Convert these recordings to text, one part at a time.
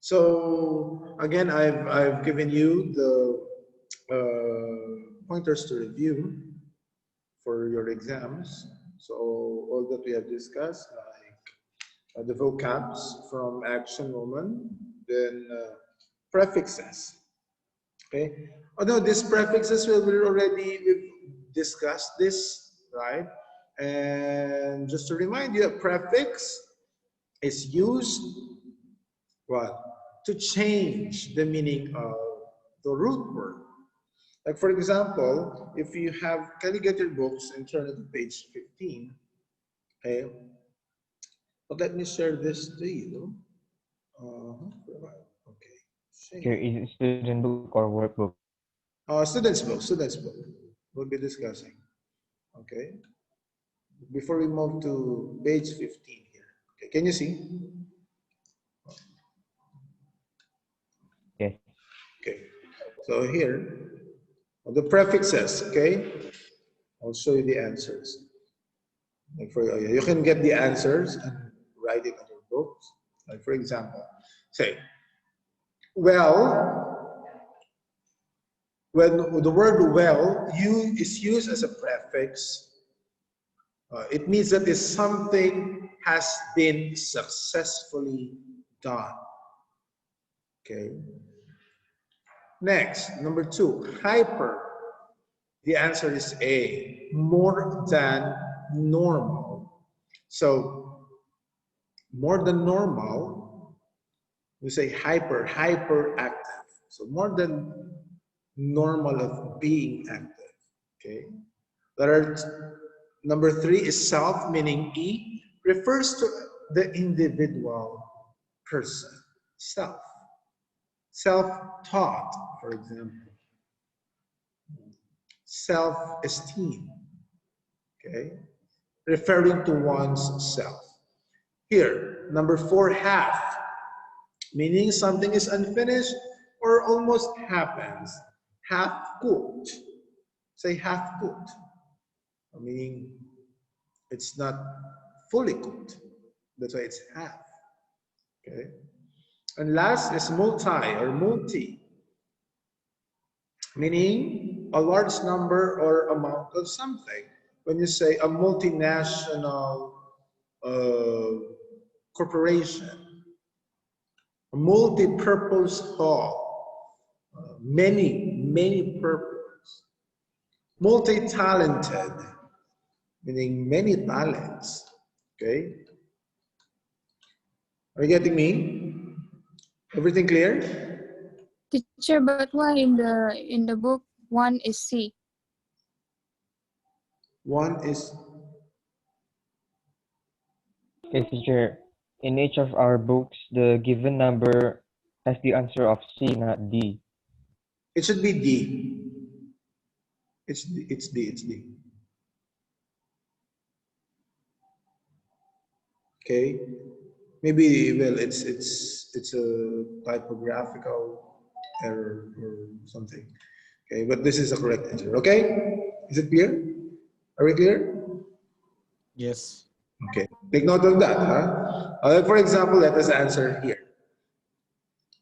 So again, I've given you the pointers to review for your exams. So all that we have discussed, like the vocabs from action woman, then prefixes. Okay. Although these prefixes we've discussed this, right? And just to remind you, a prefix is used what? To change the meaning of the root word. Like for example, if you have, can you get your books and turn it to page 15? Okay. But let me share this to you. Okay. Here Share. is student book or workbook. Students book. We'll be discussing. Okay. Before we move to page 15 here. Okay. Can you see? Yes. Okay. So here, the prefixes, okay? I'll show you the answers. Like for you can get the answers and write it on your books. Like for example, say, well, when the word well is used as a prefix, it means that is something has been successfully done. Okay. Next, number 2, hyper. The answer is A, more than normal. So, more than normal, we say hyperactive. So, more than normal of being active. Okay. Number 3 is self, meaning E, refers to the individual person. Self. Self-taught, for example. Self-esteem, okay, referring to one's self. Here, number 4, half, meaning something is unfinished or almost happens. Half cooked, say half cooked, meaning it's not fully cooked. That's why it's half. Okay. And last is multi, meaning a large number or amount of something. When you say a multinational corporation, a multi-purpose hall, many purpose, multi-talented, meaning many talents. Okay, are you getting me? Everything clear? Teacher, but why in the book 1 is C? One is Yes, teacher. In each of our books, the given number has the answer of C, not D. it should be D. It's D. Okay. Maybe well it's a typographical error or something. Okay, but this is the correct answer. Okay? Is it clear? Are we clear? Yes. Okay. Take note of that, huh? For example, let us answer here.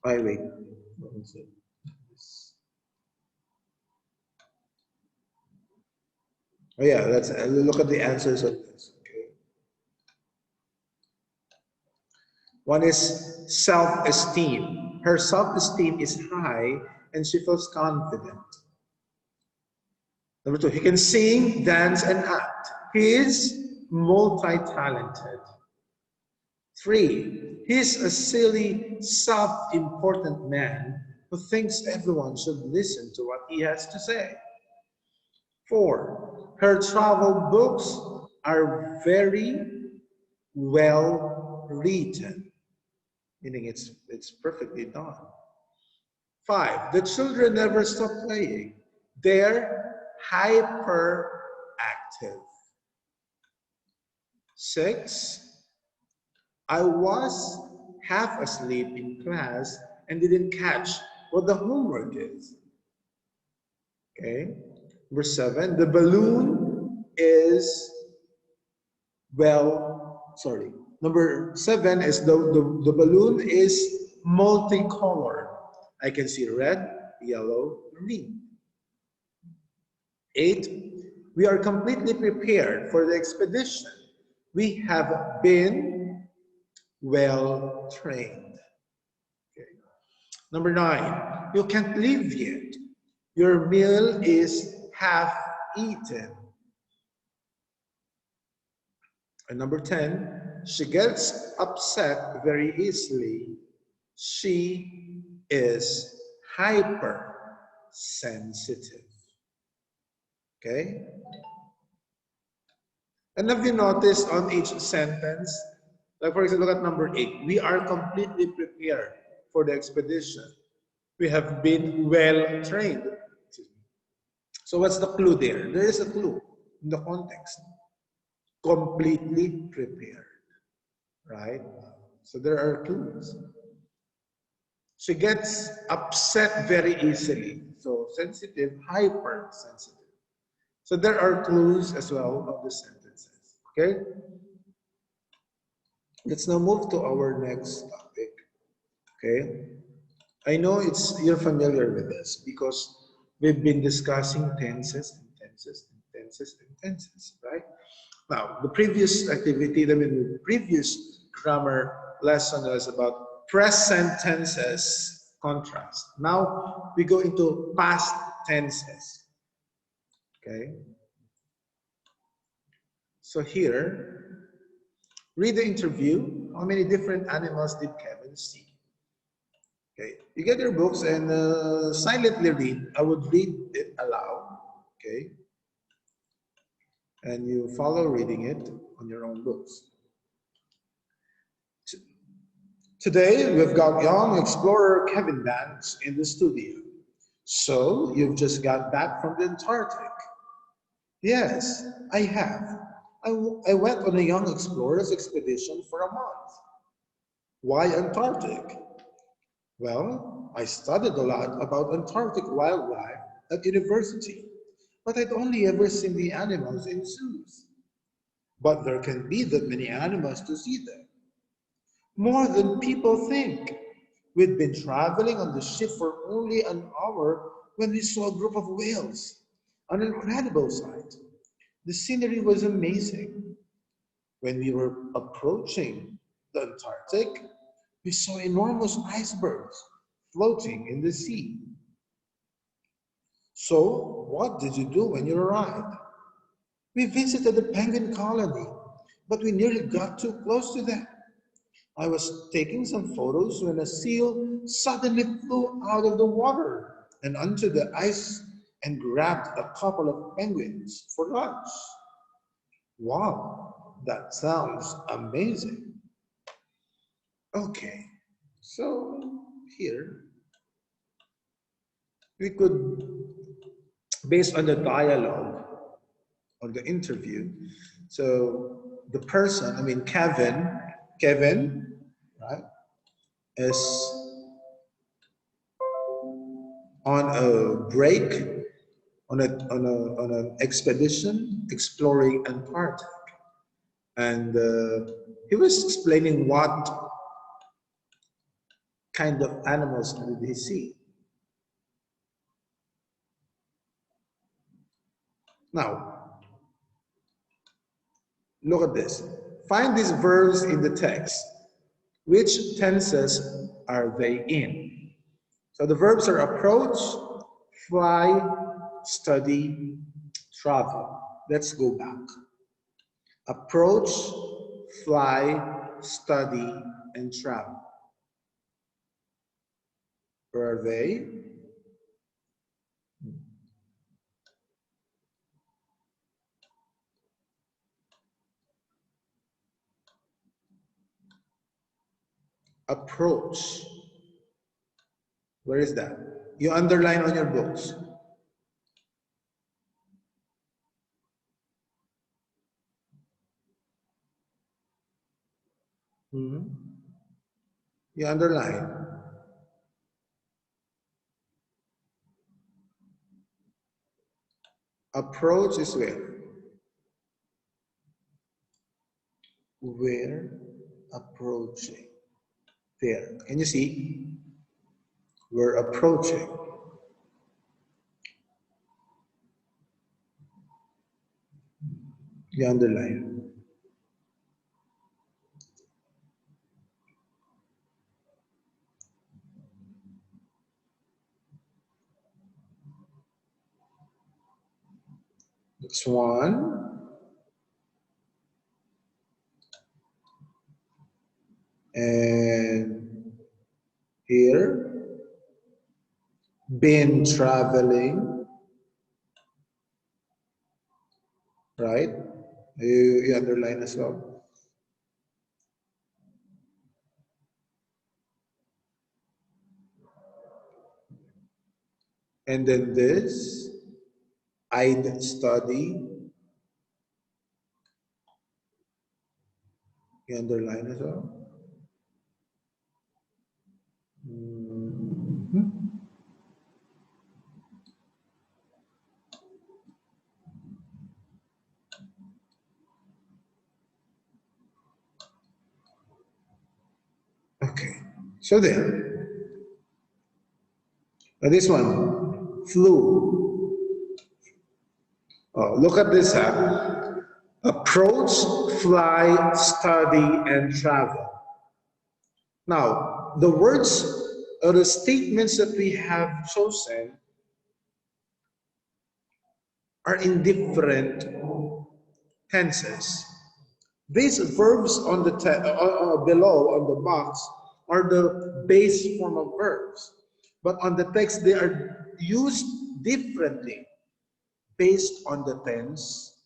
Wait. What was it? Oh yeah, let's look at the answers of this. Okay. One is self-esteem. Her self-esteem is high and she feels confident. Number 2, he can sing, dance, and act. He is multi-talented. 3, he's a silly, self-important man who thinks everyone should listen to what he has to say. 4, her travel books are very well written, meaning it's perfectly done. 5, the children never stop playing. They're hyperactive. 6, I was half asleep in class and didn't catch what the homework is. Okay. Number 7, the balloon is Number 7 is the balloon is multicolored. I can see red, yellow, green. 8, we are completely prepared for the expedition. We have been well trained. Okay. Number 9, you can't leave yet. Your meal is half eaten. And number 10, she gets upset very easily. She is hypersensitive. Okay? And have you noticed on each sentence, like for example, look at number 8, we are completely prepared for the expedition. We have been well trained. So what's the clue there? There is a clue in the context. Completely prepared, right? So there are clues. She gets upset very easily. So sensitive, hypersensitive. So there are clues as well of the sentences. Okay? Let's now move to our next topic. Okay? I know you're familiar with this because we've been discussing tenses and tenses and tenses and tenses, right? Now, the previous activity, the previous grammar lesson was about present tenses contrast. Now we go into past tenses. Okay? So here, read the interview. How many different animals did Kevin see? Okay, you get your books and silently read. I would read it aloud. Okay, and you follow reading it on your own books. Today, we've got young explorer Kevin Banks in the studio. So, you've just got back from the Antarctic. Yes, I have. I went on a young explorer's expedition for a month. Why Antarctic? Well, I studied a lot about Antarctic wildlife at university, but I'd only ever seen the animals in zoos. But there can be that many animals to see there. More than people think. We'd been traveling on the ship for only an hour when we saw a group of whales. An incredible sight. The scenery was amazing. When we were approaching the Antarctic, we saw enormous icebergs floating in the sea. So, what did you do when you arrived? We visited the penguin colony, but we nearly got too close to them. I was taking some photos when a seal suddenly flew out of the water and onto the ice and grabbed a couple of penguins for lunch. Wow, that sounds amazing. Okay, so here we could, based on the dialogue or the interview, so the person, I mean Kevin, right, is on a break, on an expedition exploring Antarctic, and he was explaining what kind of animals did he see. Now, look at this. Find these verbs in the text. Which tenses are they in? So the verbs are approach, fly, study, travel. Let's go back. Approach, fly, study, and travel. Where are they? Approach. Where is that? You underline on your books. You underline. Approach is where? Where? Approaching. There. Can you see? We're approaching. You underline. That's one. And here, been traveling, right? You underline as well. And then this, I'd study, you underline as well. Mhm. Okay, so there. Now this one, flew. Oh, look at this. Approach, fly, study, and travel. Now, the words or the statements that we have chosen are in different tenses. These verbs on the below on the box are the base form of verbs, but on the text they are used differently based on the tense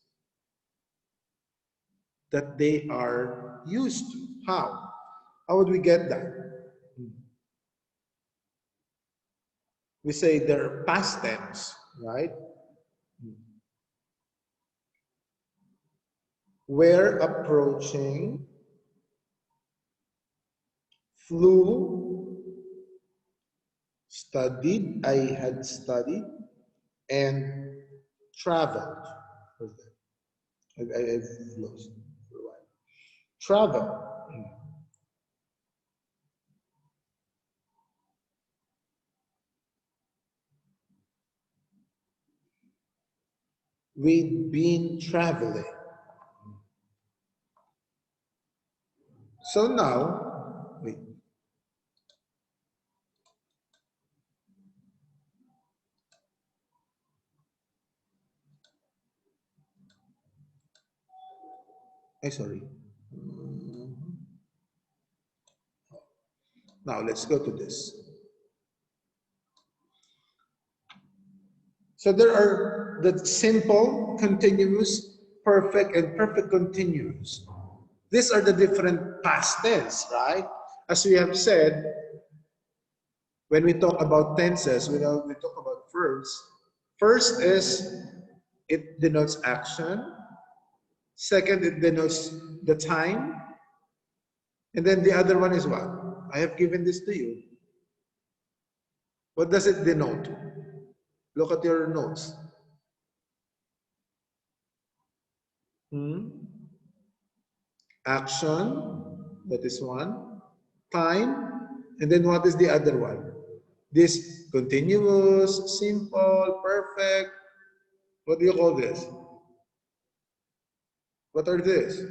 that they are used to. How? How would we get that? We say they're past tense, right? We're approaching, flew, studied, I had studied, and traveled. I've lost for a while. Travel. We've been traveling. So now, wait. Sorry. Now let's go to this. So there are the simple, continuous, perfect, and perfect continuous. These are the different past tense, right? As we have said, when we talk about tenses, we talk about verbs. First is it denotes action. Second, it denotes the time. And then the other one is what? I have given this to you. What does it denote? Look at your notes. Action, that is one. Time, and then what is the other one? This continuous, simple, perfect. What do you call this? What are this?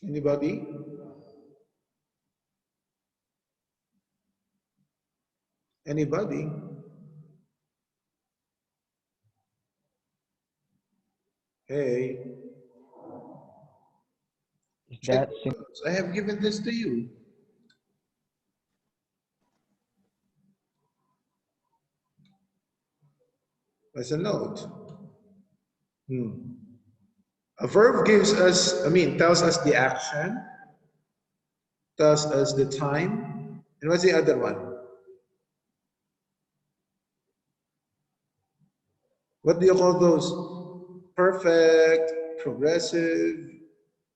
Anybody? Anybody? Hey, Is check that the notes. I have given this to you. As a note. A verb gives us, tells us the action, tells us the time, and what's the other one? What do you call those? Perfect, progressive,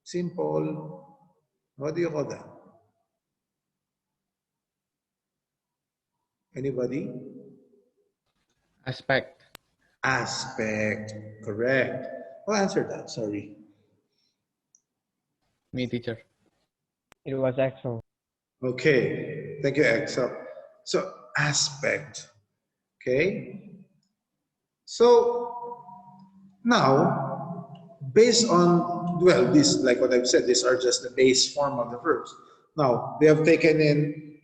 simple. What do you call that? Anybody? Aspect. Aspect. Correct. Who answered that? Sorry. Me, teacher. It was EXO. Okay, thank you, Exo. So, aspect. Okay. So, now, based on, well, this, like what I've said, these are just the base form of the verbs. Now, we have taken in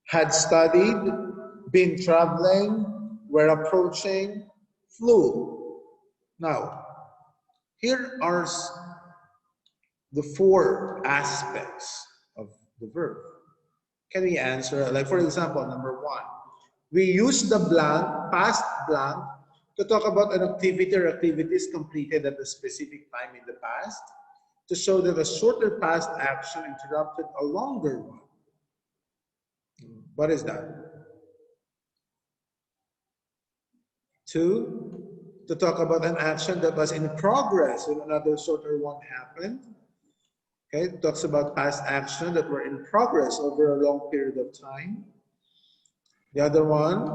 had studied, been traveling, were approaching, flew. Now, here are the four aspects of the verb. Can we answer? Like, for example, number one, we use the blank, past blank, to talk about an activity or activities completed at a specific time in the past, to show that a shorter past action interrupted a longer one. What is that? Two, to talk about an action that was in progress when another shorter one happened. Okay, it talks about past action that were in progress over a long period of time. The other one,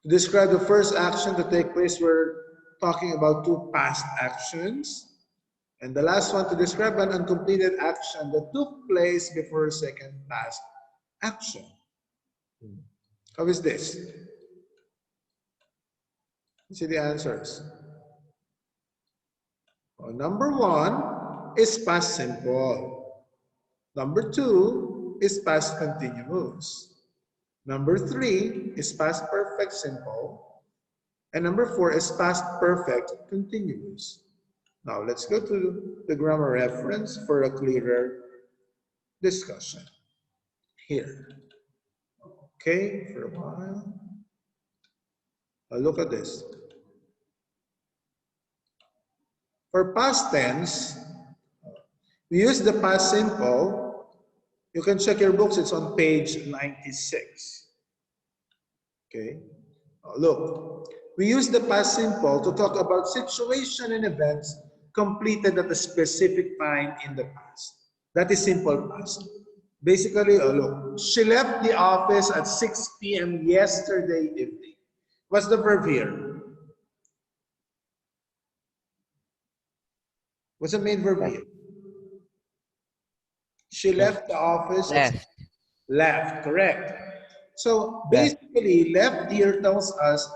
to describe the first action to take place, we're talking about two past actions. And the last one, to describe an uncompleted action that took place before a second past action. How is this? See the answers. Well, number one is past simple. Number two is past continuous. Number three is past perfect simple. And number four is past perfect continuous. Now let's go to the grammar reference for a clearer discussion. Here. Okay, for a while. Now look at this. For past tense, we use the past simple. You can check your books, it's on page 96. Okay, now look, we use the past simple to talk about situation and events completed at a specific time in the past. That is simple past. Basically, look, she left the office at 6 p.m. yesterday evening. What's the verb here? What's the main verb here? She left the office. Left, correct. So basically, left here tells us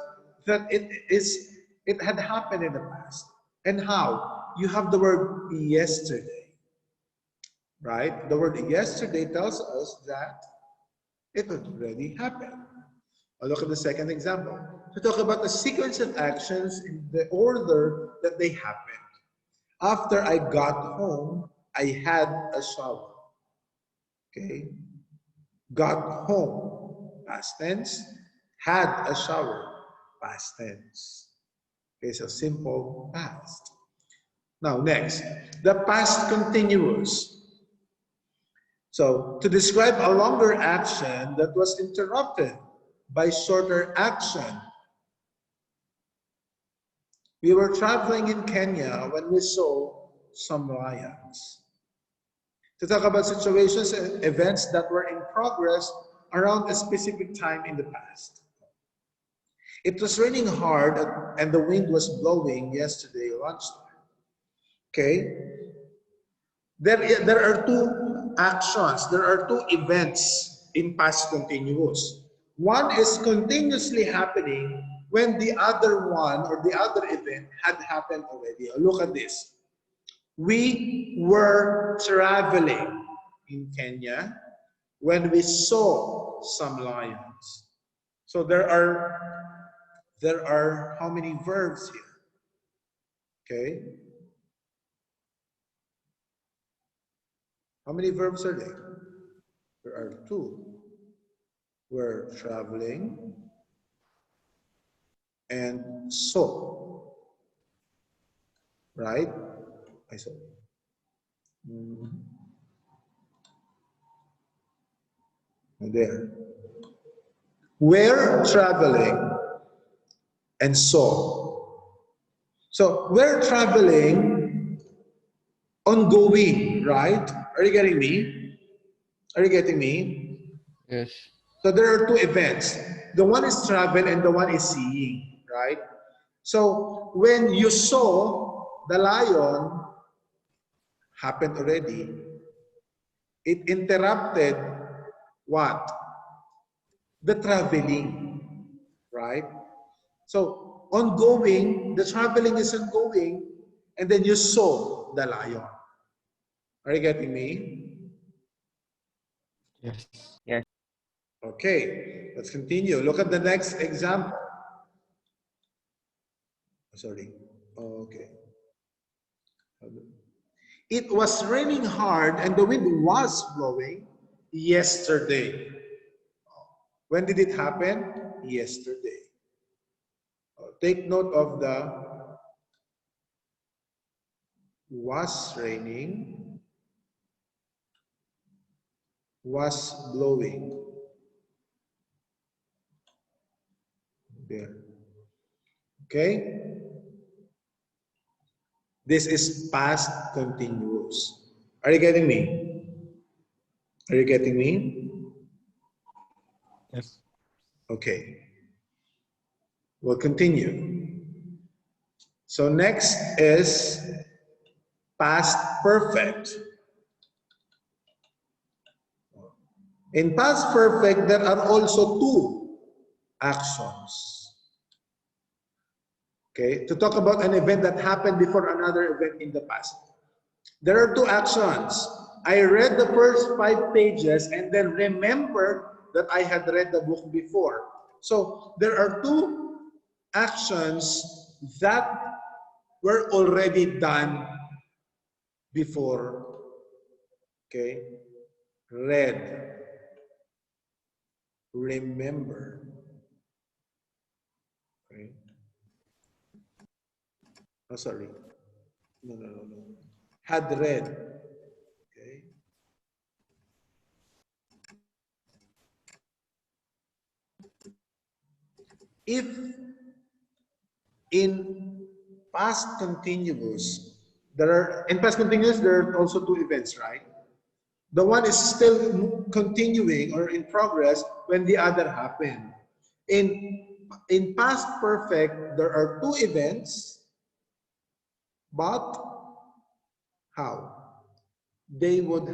that it had happened in the past. And how? You have the word yesterday, right? The word yesterday tells us that it had already happened. I'll look at the second example. To talk about the sequence of actions in the order that they happened. After I got home, I had a shower. Okay. Got home, past tense. Had a shower, past tense. Okay, so simple past. Now next, the past continuous. So to describe a longer action that was interrupted by shorter action. We were traveling in Kenya when we saw some lions. To talk about situations and events that were in progress around a specific time in the past. It was raining hard and the wind was blowing yesterday lunchtime. Okay? There are two actions, there are two events in past continuous. One is continuously happening when the other one or the other event had happened already. Look at this. We were traveling in Kenya when we saw some lions. So there are how many verbs here? Okay. How many verbs are there? There are two. We're traveling and saw. Right? I saw. There. We're traveling and saw. So we're traveling ongoing, right? Are you getting me? Are you getting me? Yes. So there are two events. The one is travel and the one is seeing, right? So when you saw the lion happened already, it interrupted what? The traveling, right? So ongoing, the traveling is ongoing, and then you saw the lion. Are you getting me? Yes. Yes. Okay, let's continue. Look at the next example. Sorry. Okay. It was raining hard and the wind was blowing yesterday. When did it happen? Yesterday. Take note of the was raining, was blowing. There. Okay? This is past continuous. Are you getting me? Are you getting me? Yes. Okay. We'll continue. So next is past perfect. In past perfect, there are also two actions. Okay, to talk about an event that happened before another event in the past. There are two actions. I read the first 5 pages and then remember that I had read the book before. So there are two actions that were already done before. Okay, read, remember. Okay. Oh, sorry. No. Had read. Okay. If in past continuous, in past continuous, there are also two events, right? The one is still continuing or in progress when the other happened. In past perfect, there are two events, but how? They both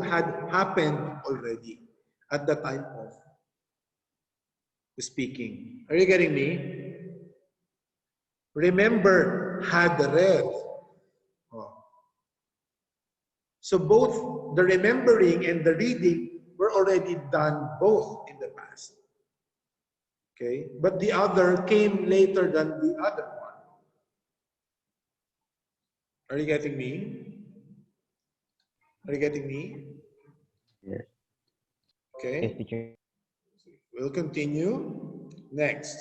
had happened already at the time of speaking. Are you getting me? Remember, had read. Oh. So both the remembering and the reading were already done both in the past. Okay? But the other came later than the other one. Are you getting me? Are you getting me? Yes. Yes, Okay? teacher. We'll continue. Next.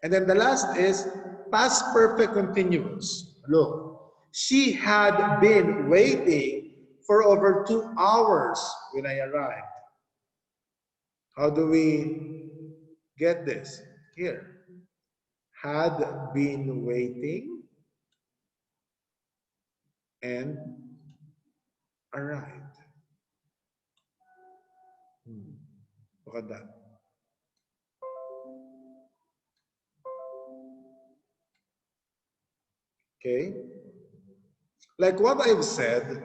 And then the last is past perfect continuous. Look, she had been waiting for over 2 hours when I arrived. How do we get this? Here. Had been waiting and arrived. Look at that. Okay? Like what I've said,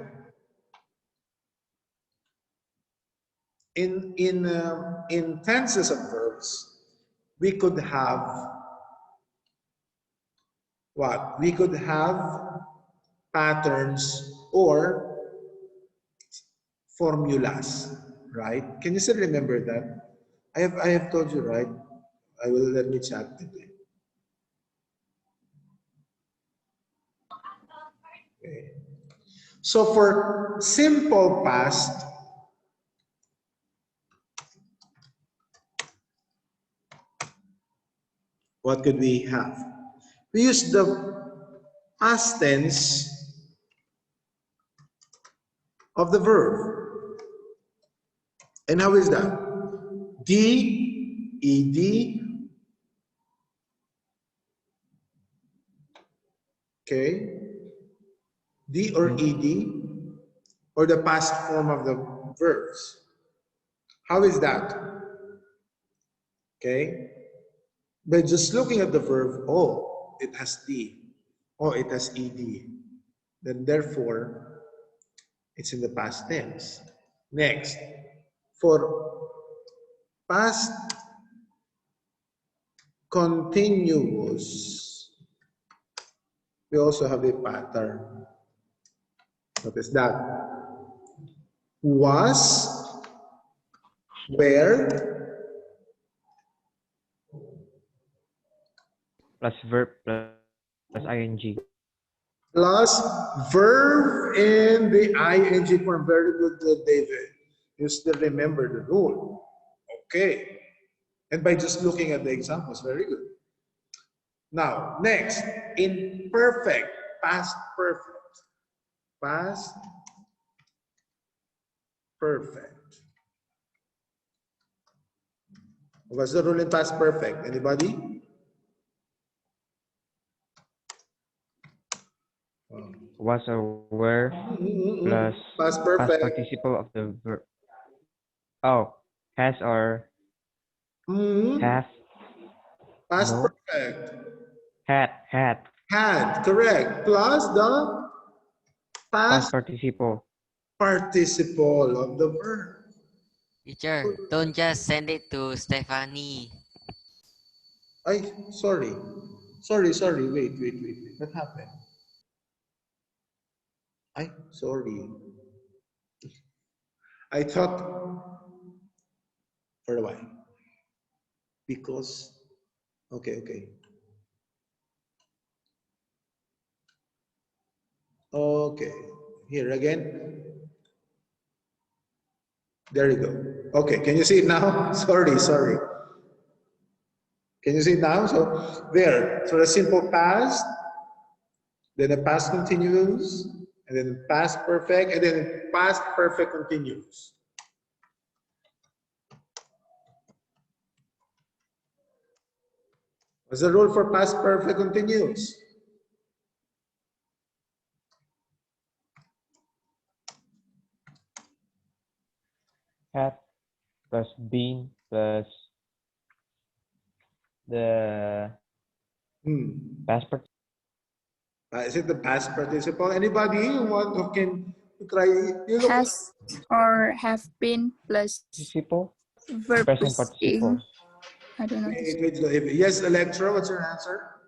in tenses of verbs, we could have what? We could have patterns or formulas, right? Can you still remember that? I have told you, right? I will let me chat today. Okay. So for simple past, what could we have? We use the past tense of the verb. And how is that? D, ed, okay? D or ed, or the past form of the verbs. How is that? Okay? By just looking at the verb, oh, it has D. Oh, it has ed. Then therefore, It's in the past tense. Next, for past continuous, we also have a pattern. What is that? Was, where, plus verb plus ing. plus verb in the ing form. Very good, David. You still remember the rule. Okay. And by just looking at the examples, very good. Now, next, in perfect, past perfect. Past perfect. What's the rule in past perfect? Anybody? Was or were plus Past past perfect. participle of the verb. Oh, has or Mhm. have. Past No. perfect. Had. Had, correct. Plus the Past past participle. participle of the verb. Teacher, don't just send it to Stephanie. Ay, sorry. Sorry. Wait. What happened? Ay, sorry. I thought for a while. Because, okay. Okay. Here again. There you go. Okay, can you see it now? Sorry. Can you see it now? So there. So the simple past, then the past continuous, and then past perfect, and then past perfect continuous. What's the rule for past perfect continuous? Had plus been plus the past Is it the past participle? Anybody who can try? You look. Has or have been plus participle. verb Present plus participle. ing. I don't know. Wait. Yes, Electra, what's your answer?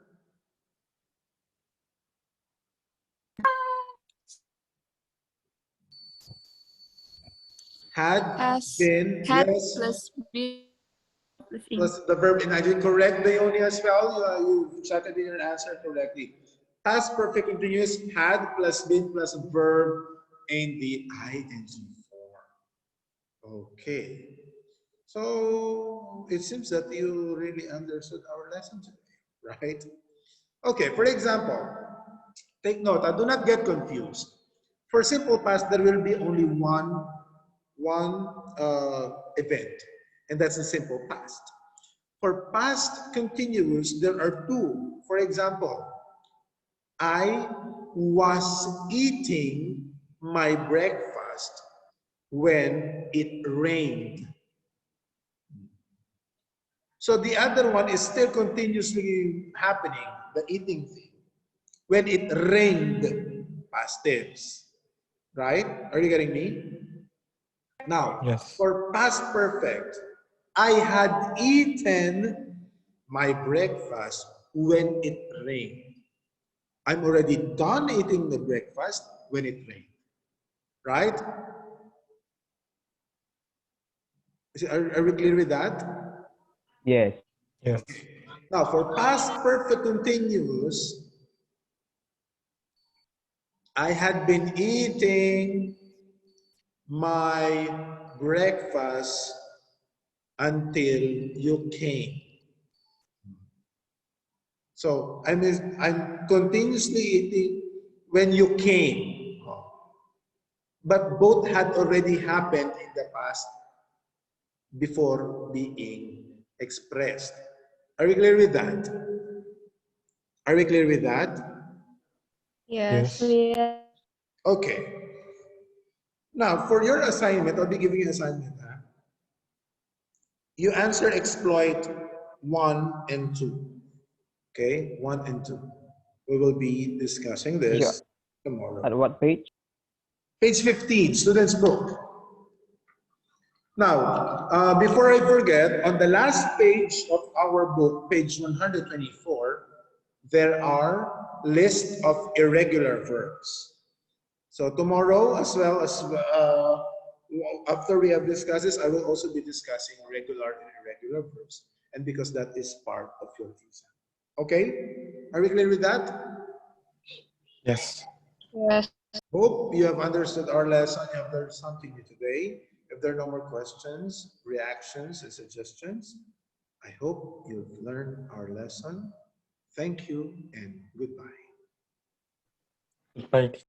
Had been, Had yes, plus been plus ing. plus the verb in ing. Correct, Leonie, as well. You chatted in your answer correctly. Past perfect continuous, had plus been plus verb in the ing form. Okay. So it seems that you really understood our lesson today, right? Okay, for example, take note, do not get confused. For simple past, there will be only one event, and that's the simple past. For past continuous, there are two. For example, I was eating my breakfast when it rained. So the other one is still continuously happening, the eating thing. When it rained, past tense. Right? Are you getting me? Now, Yes. for past perfect, I had eaten my breakfast when it rained. I'm already done eating the breakfast when it rained. Right? Are we clear with that? Yes. Yes. Now, for past perfect continuous, I had been eating my breakfast until you came. So I'm continuously eating when you came. But both had already happened in the past before being expressed. Are we clear with that? Are we clear with that? Yes. Okay. Now, for your assignment, I'll be giving you an assignment. You answer exploit 1 and 2. Okay, 1 and 2. We will be discussing Yeah. this tomorrow. At what page? Page 15, student's book. Now, before I forget, on the last page of our book, page 124, there are list of irregular verbs. So tomorrow, as well as after we have discussed this, I will also be discussing regular and irregular verbs, and because that is part of your exam. Okay, are we clear with that? Yes. Yes. Hope you have understood our lesson. You have learned something new today. If there are no more questions, reactions, and suggestions, I hope you've learned our lesson. Thank you and goodbye. Goodbye.